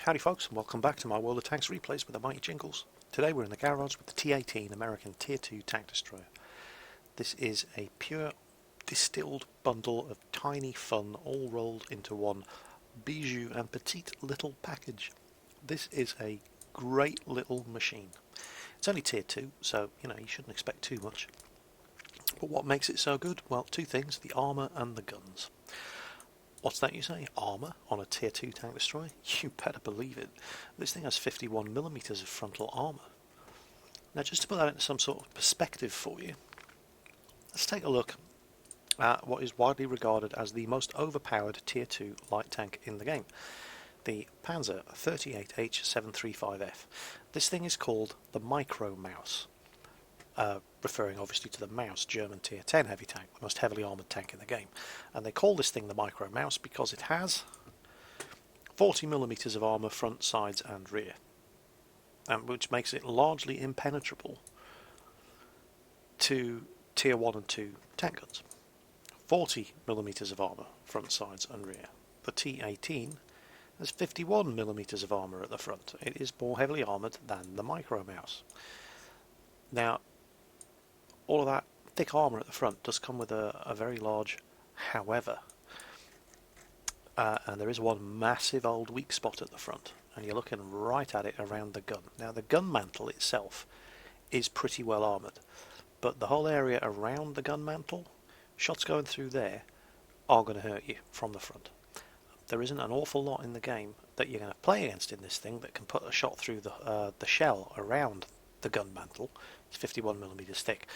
Howdy folks, and welcome back to my World of Tanks replays with the mighty Jingles. Today we're in the garage with the T18 American Tier 2 tank destroyer. This is a pure distilled bundle of tiny fun all rolled into one bijou and petite little package. This is a great little machine. It's only Tier 2, so you shouldn't expect too much. But what makes it so good? Well, two things, the armour and the guns. What's that you say? Armour on a Tier 2 tank destroyer? You better believe it. This thing has 51mm of frontal armour. Now just to put that into some sort of perspective for you, let's take a look at what is widely regarded as the most overpowered Tier 2 light tank in the game. The Panzer T18H735F. This thing is called the Micro Mouse. Referring obviously to the Maus German Tier 10 heavy tank, the most heavily armoured tank in the game. And they call this thing the Micro Mouse because it has 40mm of armour front, sides and rear, which makes it largely impenetrable to Tier 1 and 2 tank guns. 40mm of armour front, sides and rear. The T18 has 51mm of armour at the front. It is more heavily armoured than the Micro Mouse. Now, all of that thick armour at the front does come with a very large however, and there is one massive old weak spot at the front, and you're looking right at it around the gun. Now the gun mantle itself is pretty well armoured, but the whole area around the gun mantle, shots going through there are going to hurt you from the front. There isn't an awful lot in the game that you're going to play against in this thing that can put a shot through the shell around the gun mantle. It's 51mm thick,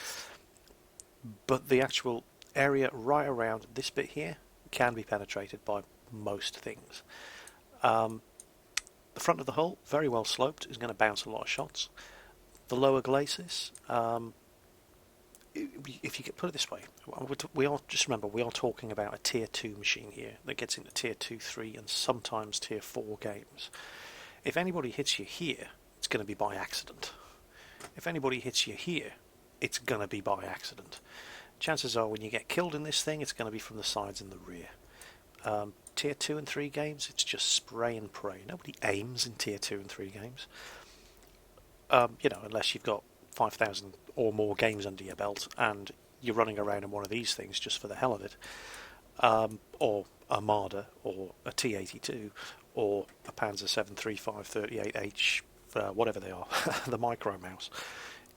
but the actual area right around this bit here can be penetrated by most things. The front of the hull, very well sloped, is going to bounce a lot of shots. The lower glacis, if you could put it this way, just remember we are talking about a Tier 2 machine here that gets into Tier 2, 3 and sometimes Tier 4 games. If anybody hits you here, it's going to be by accident. If anybody hits you here, it's going to be by accident. Chances are when you get killed in this thing, it's going to be from the sides and the rear. Tier 2 and 3 games, it's just spray and pray. Nobody aims in Tier 2 and 3 games. Unless you've got 5,000 or more games under your belt and you're running around in one of these things just for the hell of it. Or a Marder, or a T82, or a Panzer 735-38H, whatever they are, the Micro Mouse.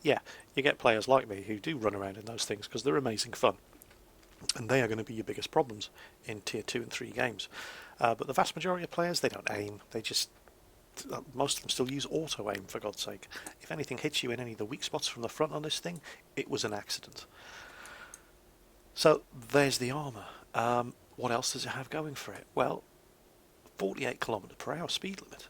Yeah, you get players like me who do run around in those things because they're amazing fun, and they are going to be your biggest problems in Tier 2 and 3 games. But the vast majority of players, they don't aim, most of them still use auto aim, for God's sake. If anything hits you in any of the weak spots from the front on this thing, it was an accident. So there's the armour. What else does it have going for it? Well, 48km/h speed limit.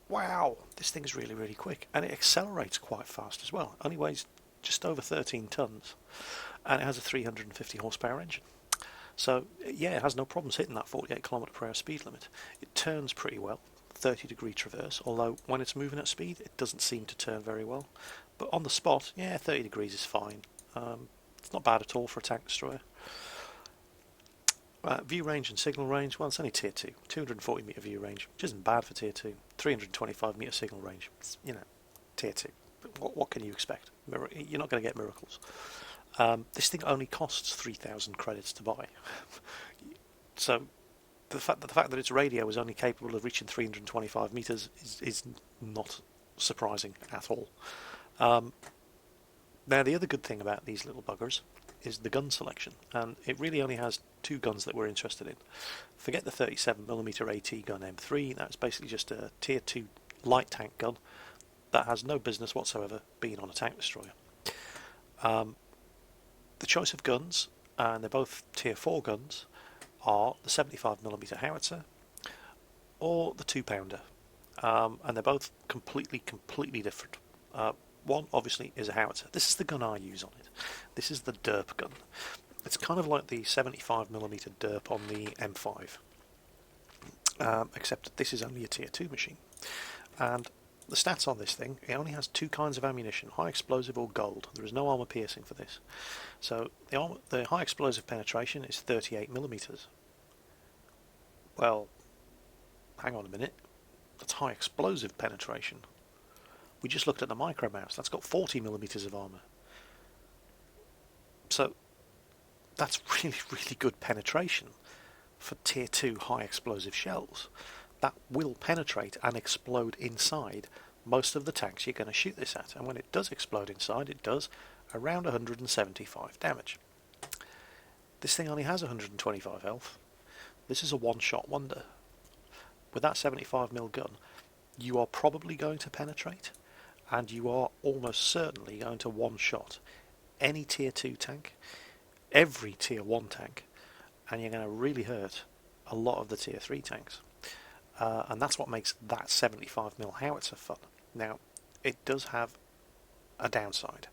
Wow, this thing's really, really quick, and it accelerates quite fast as well. It only weighs just over 13 tons, and it has a 350 horsepower engine. So yeah, it has no problems hitting that 48km/h speed limit. It turns pretty well, 30-degree traverse, although when it's moving at speed it doesn't seem to turn very well. But on the spot, yeah, 30 degrees is fine. It's not bad at all for a tank destroyer. View range and signal range, well, it's only Tier 2, 240 metre view range, which isn't bad for Tier 2, 325 metre signal range, it's, Tier 2. What can you expect? You're not going to get miracles. This thing only costs 3,000 credits to buy. So the fact that its radio is only capable of reaching 325 metres is not surprising at all. Now the other good thing about these little buggers is the gun selection, and it really only has two guns that we're interested in. Forget the 37mm AT gun M3, that's basically just a Tier 2 light tank gun that has no business whatsoever being on a tank destroyer. The choice of guns, and they're both Tier 4 guns, are the 75mm howitzer or the 2-pounder, and they're both completely different. One obviously is a howitzer. This is the gun I use on it. This is the Derp gun. It's kind of like the 75mm Derp on the M5, except this is only a Tier 2 machine. And the stats on this thing, it only has two kinds of ammunition, high explosive or gold. There is no armour piercing for this. So the high explosive penetration is 38mm. Well, hang on a minute. That's high explosive penetration. We just looked at the micro mouse. That's got 40mm of armour. So that's really, really good penetration for tier 2 high explosive shells. That will penetrate and explode inside most of the tanks you're going to shoot this at. And when it does explode inside, it does around 175 damage. This thing only has 125 health. This is a one-shot wonder. With that 75mm gun, you are probably going to penetrate, and you are almost certainly going to one-shot any tier 2 tank, every tier 1 tank, and you're going to really hurt a lot of the tier 3 tanks. And that's what makes that 75mm howitzer fun. Now, it does have a downside.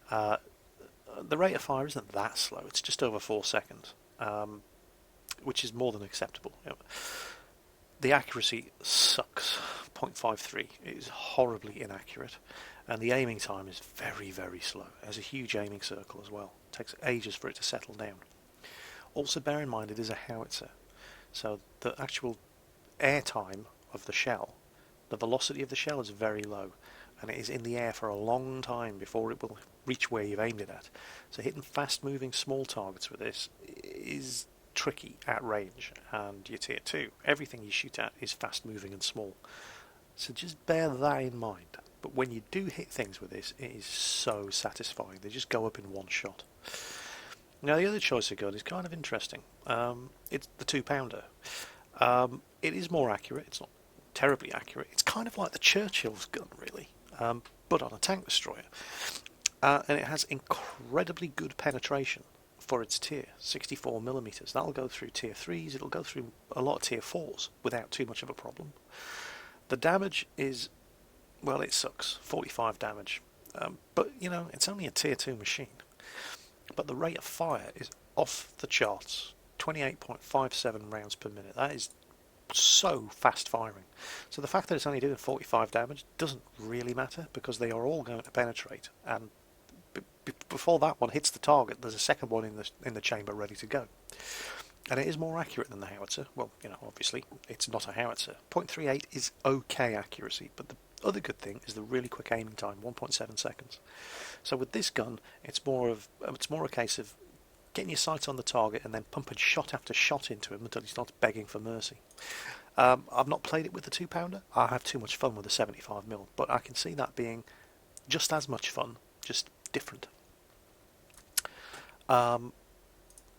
The rate of fire isn't that slow. It's just over 4 seconds, which is more than acceptable. The accuracy sucks. 0.53. It is horribly inaccurate, and the aiming time is very, very slow. It has a huge aiming circle as well. It takes ages for it to settle down. Also bear in mind it is a howitzer, so the actual air time of the shell, the velocity of the shell is very low, and it is in the air for a long time before it will reach where you've aimed it at. So hitting fast moving small targets with this is tricky at range, and your tier 2, everything you shoot at is fast moving and small. So just bear that in mind. But when you do hit things with this, it is so satisfying. They just go up in one shot. Now the other choice of gun is kind of interesting. It's the 2-pounder. It is more accurate. It's not terribly accurate. It's kind of like the Churchill's gun, really, but on a tank destroyer. And it has incredibly good penetration for its tier, 64mm. That'll go through tier 3s. It'll go through a lot of tier 4s without too much of a problem. The damage is, well, it sucks. 45 damage. But, you know, it's only a tier 2 machine. But the rate of fire is off the charts. 28.57 rounds per minute. That is so fast firing. So the fact that it's only doing 45 damage doesn't really matter, because they are all going to penetrate, and before that one hits the target, there's a second one in the chamber ready to go. And it is more accurate than the howitzer. Well, you know, obviously it's not a howitzer. 0.38 is okay accuracy, but the other good thing is the really quick aiming time, 1.7 seconds. So with this gun, it's more a case of getting your sights on the target and then pumping shot after shot into him until he starts begging for mercy. I've not played it with the 2-pounder. I have too much fun with the 75mm, but I can see that being just as much fun, just different.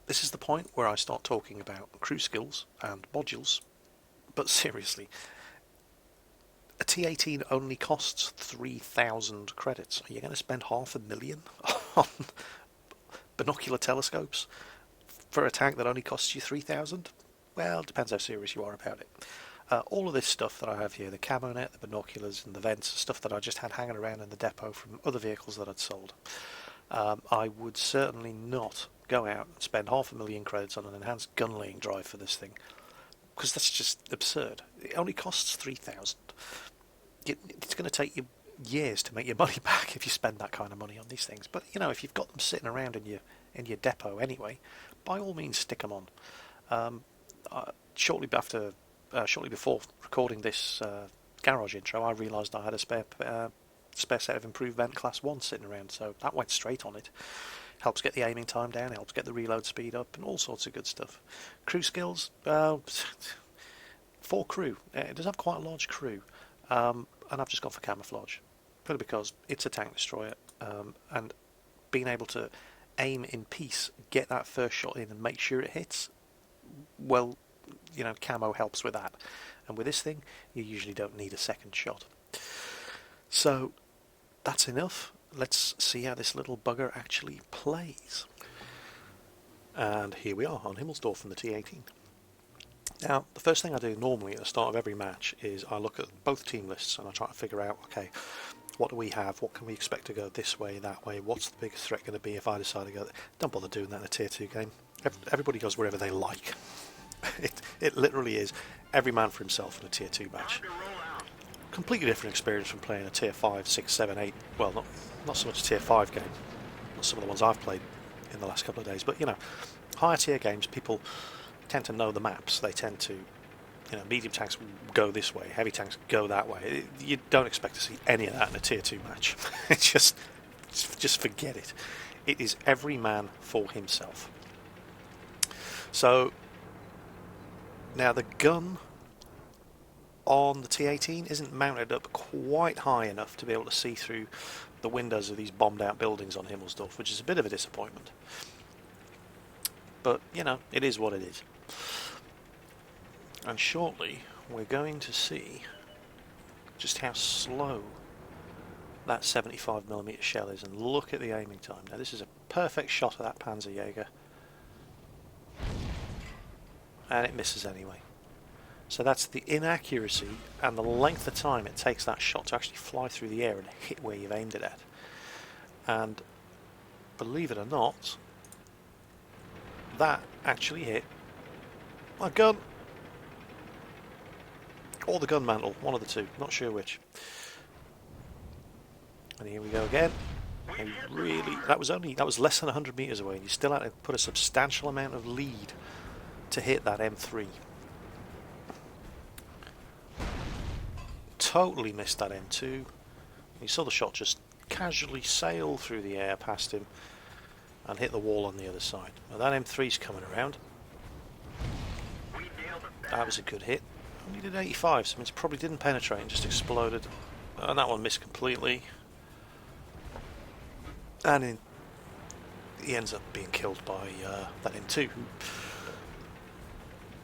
This is the point where I start talking about crew skills and modules, but seriously, a T18 only costs 3,000 credits. Are you going to spend 500,000 on binocular telescopes for a tank that only costs you 3,000? Well, it depends how serious you are about it. All of this stuff that I have here, the camo net, the binoculars and the vents, stuff that I just had hanging around in the depot from other vehicles that I'd sold. I would certainly not go out and spend 500,000 credits on an enhanced gun laying drive for this thing, because that's just absurd. It only costs 3,000. It's going to take you years to make your money back if you spend that kind of money on these things. But you know, if you've got them sitting around in your depot anyway, by all means stick them on. Shortly before recording this garage intro, I realised I had a spare set of improved vent class 1 sitting around, so that went straight on it. Helps get the aiming time down, helps get the reload speed up, and all sorts of good stuff. Crew skills, 4 crew. It does have quite a large crew, and I've just gone for camouflage, purely because it's a tank destroyer, and being able to aim in peace, get that first shot in and make sure it hits, well, you know, camo helps with that. And with this thing, you usually don't need a second shot. So that's enough. Let's see how this little bugger actually plays. And here we are on Himmelsdorf from the T18. Now, the first thing I do normally at the start of every match is I look at both team lists and I try to figure out, okay, what do we have? What can we expect to go this way, that way? What's the biggest threat going to be if I decide to go? Don't bother doing that in a tier 2 game. Everybody goes wherever they like. It literally is every man for himself in a tier 2 match. Completely different experience from playing a tier 5, 6, 7, 8. Well, not so much a tier 5 game. Not some of the ones I've played in the last couple of days. But, you know, higher tier games, people tend to know the maps. They tend to You know, medium tanks go this way, heavy tanks go that way. You don't expect to see any of that in a tier 2 match. It's just forget it. It is every man for himself. So now the gun on the T18 isn't mounted up quite high enough to be able to see through the windows of these bombed out buildings on Himmelsdorf, which is a bit of a disappointment. But, you know, it is what it is. And shortly we're going to see just how slow that 75mm shell is, and look at the aiming time. Now this is a perfect shot of that Panzerjäger, and it misses anyway. So that's the inaccuracy and the length of time it takes that shot to actually fly through the air and hit where you've aimed it at. And believe it or not, that actually hit my gun. Or the gun mantle, one of the two, not sure which. And here we go again. And really, that was less than 100 meters away, and you still had to put a substantial amount of lead to hit that M3. Totally missed that M2. You saw the shot just casually sail through the air past him and hit the wall on the other side. Now that M3's coming around. That was a good hit. Only did 85, so it probably didn't penetrate and just exploded. And that one missed completely. And he ends up being killed by that M2, who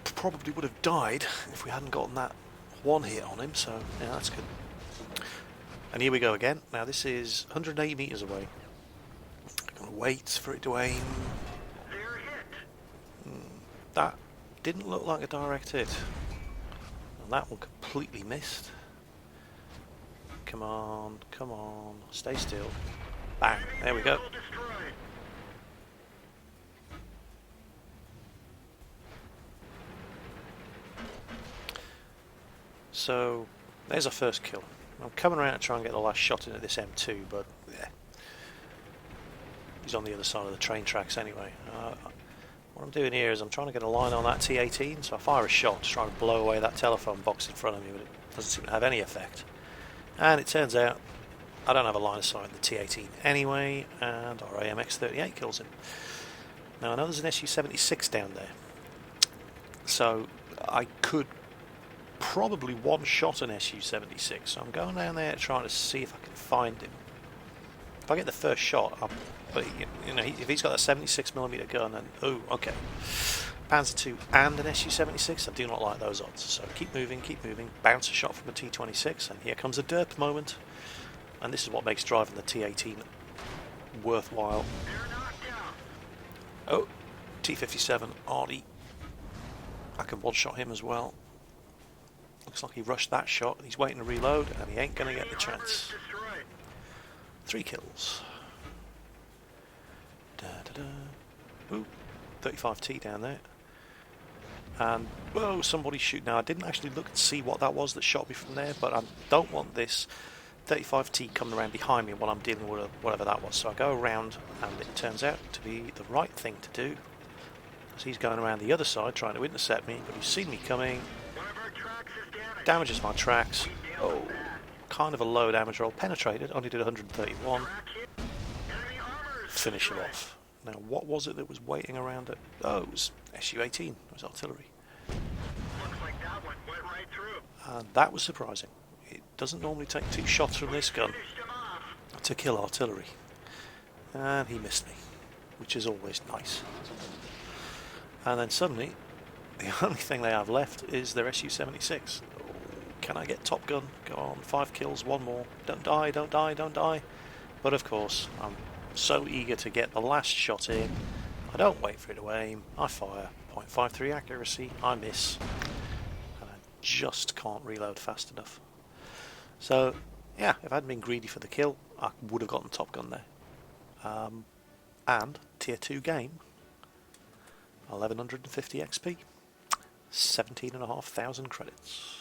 probably would have died if we hadn't gotten that one hit on him, so yeah, that's good. And here we go again. Now this is 180 meters away. I'm going to wait for it to aim. That didn't look like a direct hit. And that one completely missed. Come on, come on, stay still. Bang, there we go. So there's our first kill. I'm coming around to try and get the last shot into this M2, but yeah, he's on the other side of the train tracks anyway. What I'm doing here is I'm trying to get a line on that T18, so I fire a shot to try and blow away that telephone box in front of me, but it doesn't seem to have any effect. And it turns out I don't have a line of sight in the T18 anyway, and our AMX-38 kills him. Now I know there's an Su-76 down there, so I could probably one-shot an Su-76, so I'm going down there trying to see if I can find him. If I get the first shot, but you know, if he's got a 76mm gun, and oh, okay, Panzer II and an Su-76, I do not like those odds. So keep moving, bounce a shot from a T-26, and here comes a derp moment. And this is what makes driving the T-18 worthwhile. Oh, T-57, Ardy. I can one-shot him as well. Looks like he rushed that shot, and he's waiting to reload, and he ain't going to get the chance. 3 kills. Ooh, 35T down there. And, whoa, somebody's shooting. Now, I didn't actually look and see what that was that shot me from there, but I don't want this 35T coming around behind me while I'm dealing with whatever that was. So I go around, and it turns out to be the right thing to do. So he's going around the other side trying to intercept me, but he's seen me coming. Damages my tracks. Oh, kind of a low damage roll. Penetrated, only did 131. Finish him off. Now, what was it that was waiting around it? Oh, it was Su-18. It was artillery. And that was surprising. It doesn't normally take 2 shots from this gun to kill artillery. And he missed me, which is always nice. And then suddenly, the only thing they have left is their Su-76. Can I get Top Gun? Go on, 5 kills, 1 more. Don't die, don't die, don't die. But of course, I'm so eager to get the last shot in. I don't wait for it to aim. I fire. 0.53 accuracy. I miss. And I just can't reload fast enough. So, yeah, if I hadn't been greedy for the kill, I would have gotten Top Gun there. And, Tier 2 game. 1150 XP. 17,500 credits.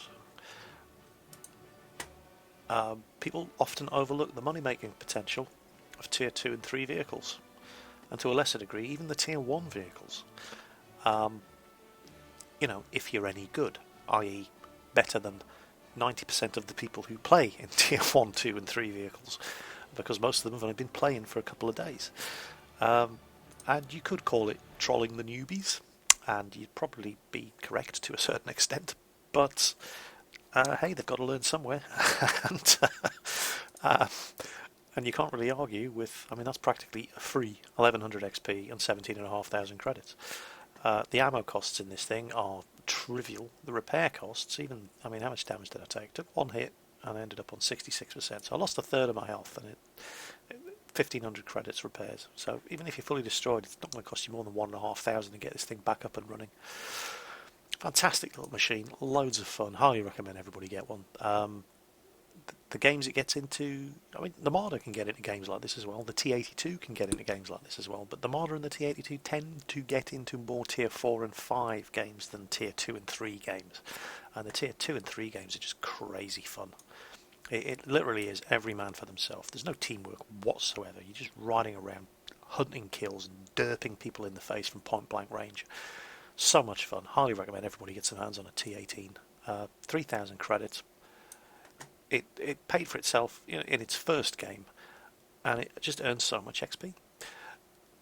People often overlook the money-making potential of Tier 2 and 3 vehicles, and to a lesser degree, even the Tier 1 vehicles. You know, if you're any good. i.e. better than 90% of the people who play in Tier 1, 2 and 3 vehicles, because most of them have only been playing for a couple of days. And you could call it trolling the newbies, and you'd probably be correct to a certain extent, but hey, they've got to learn somewhere. and, uh, and you can't really argue with, I mean, that's practically a free 1100 XP and 17,500 credits. The ammo costs in this thing are trivial. The repair costs, even, I mean, how much damage did I take? Took one hit and I ended up on 66%. So I lost a third of my health, and 1,500 credits repairs. So even if you're fully destroyed, it's not going to cost you more than 1,500 to get this thing back up and running. Fantastic little machine, loads of fun. Highly recommend everybody get one. The games it gets into, I mean, the Marder can get into games like this as well. The T18 can get into games like this as well. But the Marder and the T18 tend to get into more Tier 4 and 5 games than Tier 2 and 3 games. And the Tier 2 and 3 games are just crazy fun. It literally is every man for themselves. There's no teamwork whatsoever. You're just riding around, hunting kills and derping people in the face from point blank range. So much fun. Highly recommend everybody gets their hands on a T18. 3,000 credits. It paid for itself, you know, in its first game, and it just earns so much XP.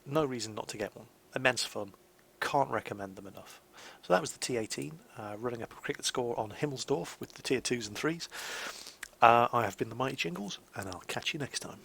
No reason not to get one. Immense fun. Can't recommend them enough. So that was the T18, running up a cricket score on Himmelsdorf with the Tier 2s and 3s. I have been the Mighty Jingles, and I'll catch you next time.